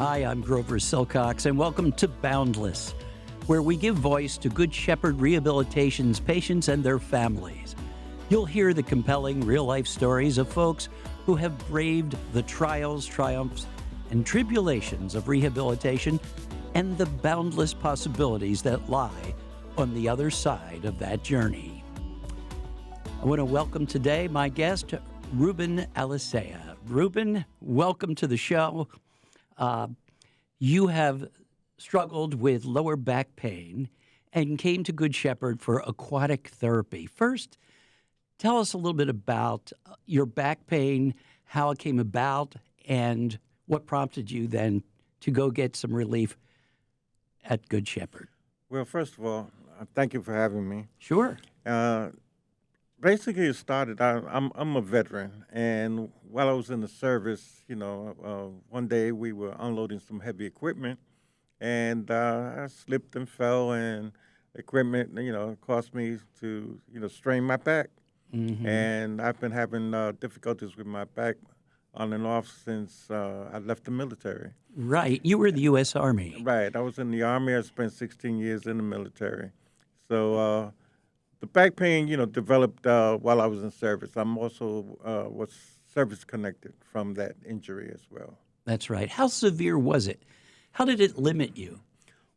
Hi, I'm Grover Silcox, and welcome to Boundless, where we give voice to Good Shepherd Rehabilitation's patients and their families. You'll hear the compelling real-life stories of folks who have braved the trials, triumphs, and tribulations of rehabilitation and the boundless possibilities that lie on the other side of that journey. I want to welcome today my guest, Ruben Alicea. Ruben, welcome to the show. You have struggled with lower back pain and came to Good Shepherd for aquatic therapy. First, tell us a little bit about your back pain, how it came about, and what prompted you then to go get some relief at Good Shepherd. Well, first of all, thank you for having me. Sure. Basically, it started. I'm a veteran, and while I was in the service, one day we were unloading some heavy equipment, and I slipped and fell, and equipment, caused me to, strain my back, and I've been having difficulties with my back on and off since I left the military. Right. You were in the U.S. Army. Right. I was in the Army. I spent 16 years in the military, so. The back pain, developed while I was in service. I'm also was service connected from that injury as well. That's right. How severe was it? How did it limit you?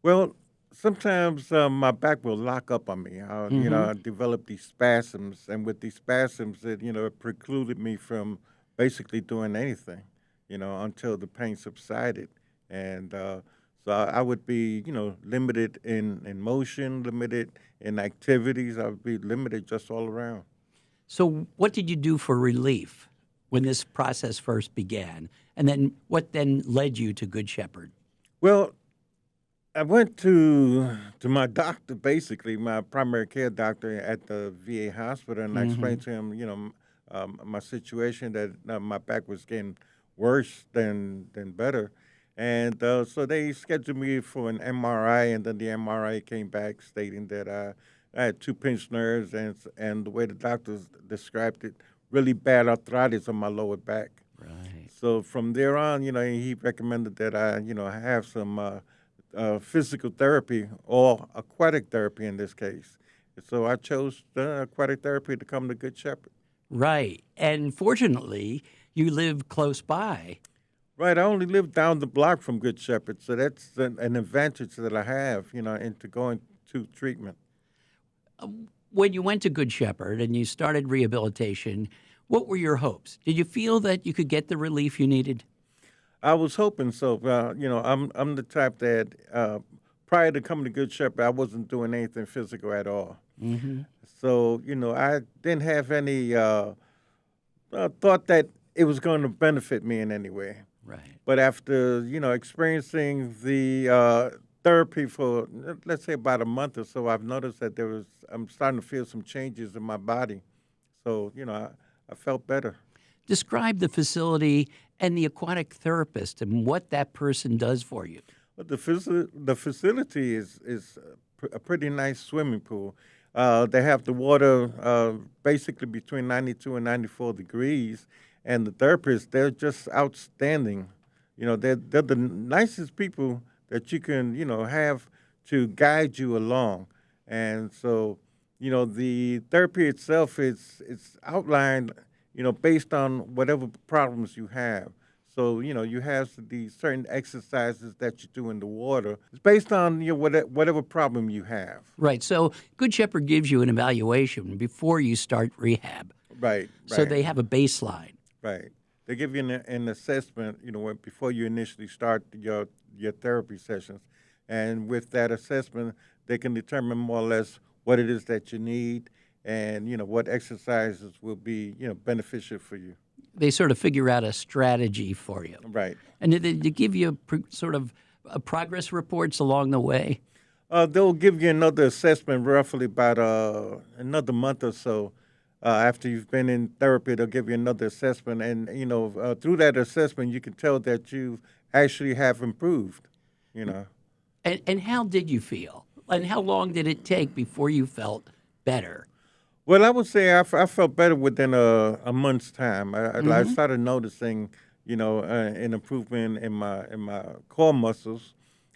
Well, sometimes my back will lock up on me. I develop these spasms, and with these spasms, it precluded me from basically doing anything, until the pain subsided. And so I would be, limited in motion, limited in activities. I would be limited just all around. So what did you do for relief when this process first began? And then what then led you to Good Shepherd? Well, I went to my doctor, basically, my primary care doctor at the VA hospital, and I explained to him, my situation, that my back was getting worse than better. And so they scheduled me for an MRI, and then the MRI came back stating that I had two pinched nerves, and the way the doctors described it, really bad arthritis on my lower back. Right. So from there on, he recommended that I, have some physical therapy or aquatic therapy in this case. So I chose aquatic therapy to come to Good Shepherd. Right. And fortunately, you live close by. Right, I only live down the block from Good Shepherd, so that's an advantage that I have, into going to treatment. When you went to Good Shepherd and you started rehabilitation, what were your hopes? Did you feel that you could get the relief you needed? I was hoping so. I'm the type that prior to coming to Good Shepherd, I wasn't doing anything physical at all. So, I didn't have any thought that it was going to benefit me in any way. Right. But after, experiencing the therapy for, let's say, about a month or so, I've noticed that I'm starting to feel some changes in my body. So, I felt better. Describe the facility and the aquatic therapist and what that person does for you. But the facility is a pretty nice swimming pool. They have the water basically between 92 and 94 degrees. And the therapists, they're just outstanding. They're the nicest people that you can, have to guide you along. And so, the therapy itself is outlined, based on whatever problems you have. So, you have these certain exercises that you do in the water. It's based on whatever problem you have. Right. So Good Shepherd gives you an evaluation before you start rehab. Right. So they have a baseline. Right. They give you an assessment, before you initially start your therapy sessions. And with that assessment, they can determine more or less what it is that you need and, what exercises will be, beneficial for you. They sort of figure out a strategy for you. Right. And did they give you sort of progress reports along the way? They'll give you another assessment roughly about another month or so. After you've been in therapy, they'll give you another assessment. And, through that assessment, you can tell that you actually have improved, And how did you feel? And how long did it take before you felt better? Well, I would say I felt better within a month's time. I started noticing, an improvement in my core muscles,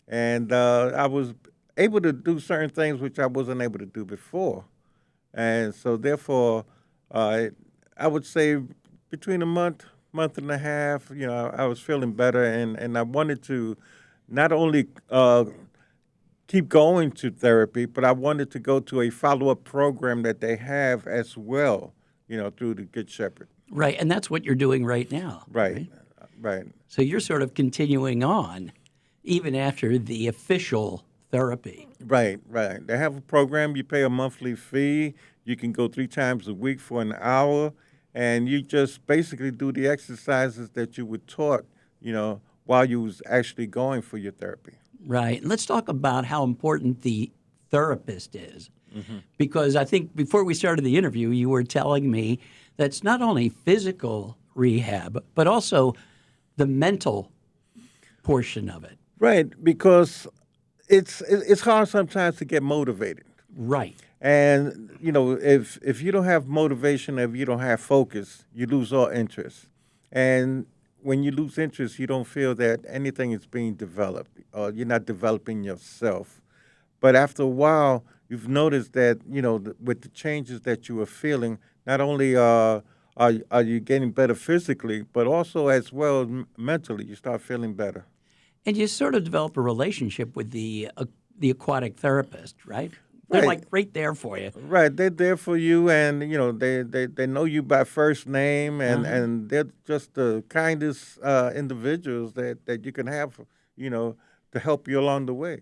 and I was able to do certain things which I wasn't able to do before, and so therefore, uh, I would say between a month and a half, I was feeling better, and I wanted to not only keep going to therapy, but I wanted to go to a follow up program that they have as well, through the Good Shepherd. Right. And that's what you're doing right now, Right, right? right, So you're sort of continuing on even after the official therapy. right. They have a program. You pay a monthly fee. You can go 3 times a week for an hour, and you just basically do the exercises that you were taught, while you was actually going for your therapy. Right. And let's talk about how important the therapist is. Because I think before we started the interview, you were telling me that's not only physical rehab, but also the mental portion of it. Right, because it's hard sometimes to get motivated. Right. And if you don't have motivation, if you don't have focus, you lose all interest. And when you lose interest, you don't feel that anything is being developed, or you're not developing yourself. But after a while, you've noticed that with the changes that you are feeling, not only are you getting better physically, but also as well mentally, you start feeling better. And you sort of develop a relationship with the aquatic therapist, right? They're Right. like right there for you. Right, they're there for you, and they know you by first name, Uh-huh. and they're just the kindest individuals that you can have, you know, to help you along the way.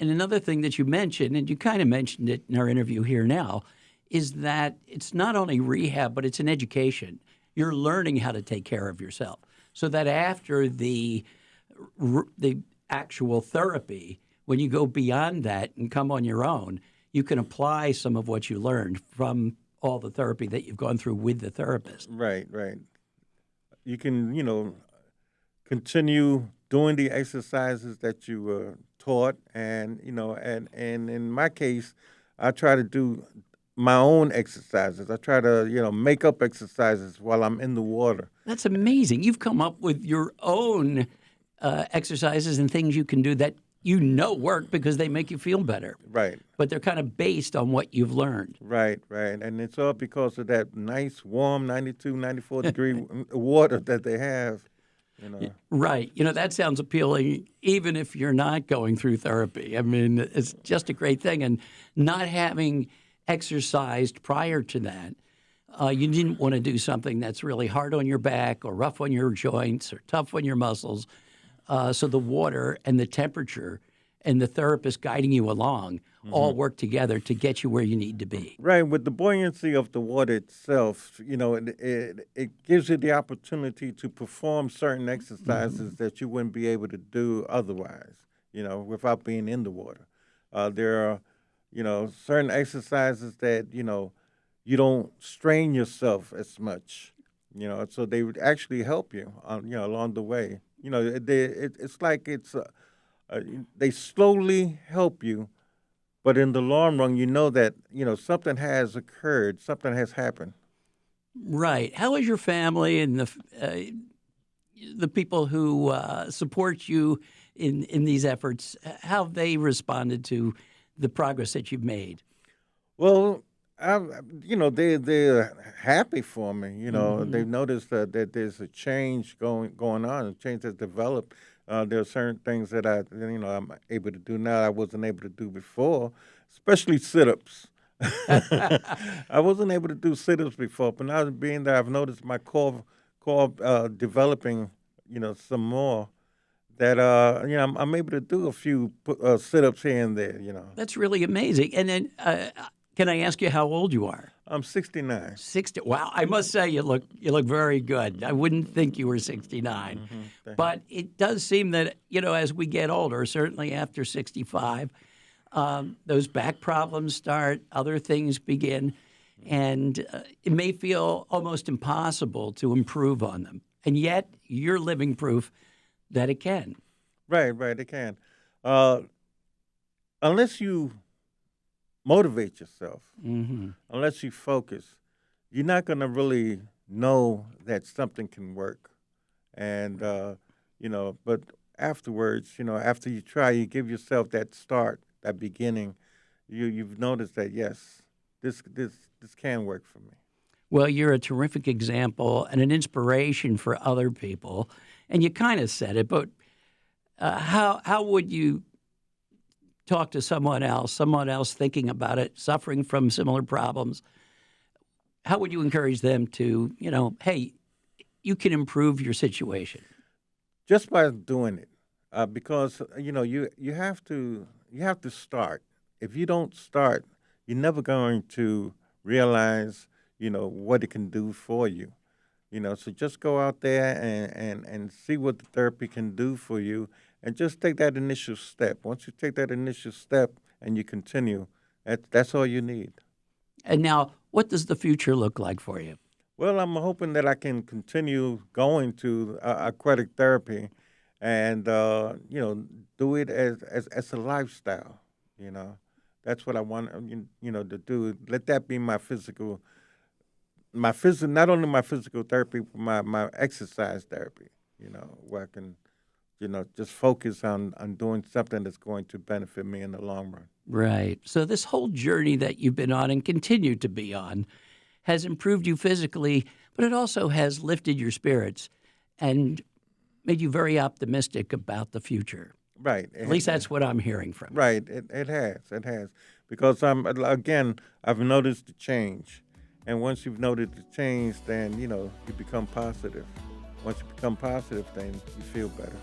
And another thing that you mentioned, and you kind of mentioned it in our interview here now, is that it's not only rehab, but it's an education. You're learning how to take care of yourself, so that after the actual therapy, when you go beyond that and come on your own, you can apply some of what you learned from all the therapy that you've gone through with the therapist. Right. You can, continue doing the exercises that you were taught, and and in my case, I try to do my own exercises. I try to, make up exercises while I'm in the water. That's amazing. You've come up with your own exercises and things you can do that you know work because they make you feel better, Right. but they're kind of based on what you've learned. Right. And it's all because of that nice, warm 92, 94 degree water that they have, you know. Right. That sounds appealing even if you're not going through therapy. I mean, it's just a great thing. And not having exercised prior to that, you didn't want to do something that's really hard on your back or rough on your joints or tough on your muscles. So the water and the temperature and the therapist guiding you along all work together to get you where you need to be. Right, with the buoyancy of the water itself, it gives you the opportunity to perform certain exercises that you wouldn't be able to do otherwise, without being in the water. There are, certain exercises that, you don't strain yourself as much, so they would actually help you, along the way. It's like uh, they slowly help you, but in the long run, you know that something has occurred, something has happened. Right. How is your family and the people who support you in these efforts? How have they responded to the progress that you've made? Well, they're happy for me. They've noticed that there's a change going on. A change has developed. There are certain things that I'm able to do now I wasn't able to do before, especially sit-ups. I wasn't able to do sit-ups before, but now being that I've noticed my core developing, some more. That I'm able to do a few sit-ups here and there. That's really amazing. And then, can I ask you how old you are? I'm 69. 60. Wow, I must say you look very good. I wouldn't think you were 69. But it does seem that, as we get older, certainly after 65, those back problems start, other things begin, and it may feel almost impossible to improve on them. And yet, you're living proof that it can. Right, they can. Uh, Unless you motivate yourself, unless you focus, you're not going to really know that something can work. and but afterwards, after you try, you give yourself that start, that beginning. You've noticed that yes, this can work for me. Well, you're a terrific example and an inspiration for other people. And you kind of said it, but how would you talk to someone else thinking about it, suffering from similar problems? How would you encourage them to, hey, you can improve your situation? Just by doing it, because you have to start. If you don't start, you're never going to realize what it can do for you. So just go out there and see what the therapy can do for you, and just take that initial step. Once you take that initial step and you continue, that's all you need. And now, what does the future look like for you? Well, I'm hoping that I can continue going to aquatic therapy, and do it as a lifestyle. You know, that's what I want. To do. Let that be my physical, not only my physical therapy, but my exercise therapy. Where I can, just focus on doing something that's going to benefit me in the long run. Right. So, this whole journey that you've been on and continue to be on has improved you physically, but it also has lifted your spirits and made you very optimistic about the future. Right. At least that's what I'm hearing from you. Right. It has because I've noticed the change, and once you've noticed the change, then you become positive. Once you become positive, then you feel better.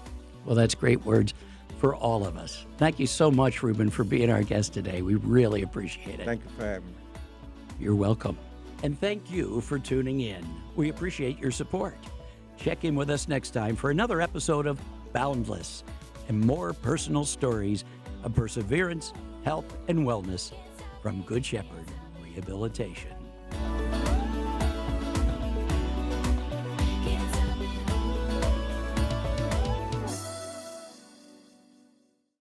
Well, that's great words for all of us. Thank you so much, Ruben, for being our guest today. We really appreciate it. Thank you for having me. You're welcome. And thank you for tuning in. We appreciate your support. Check in with us next time for another episode of Boundless and more personal stories of perseverance, health, and wellness from Good Shepherd Rehabilitation.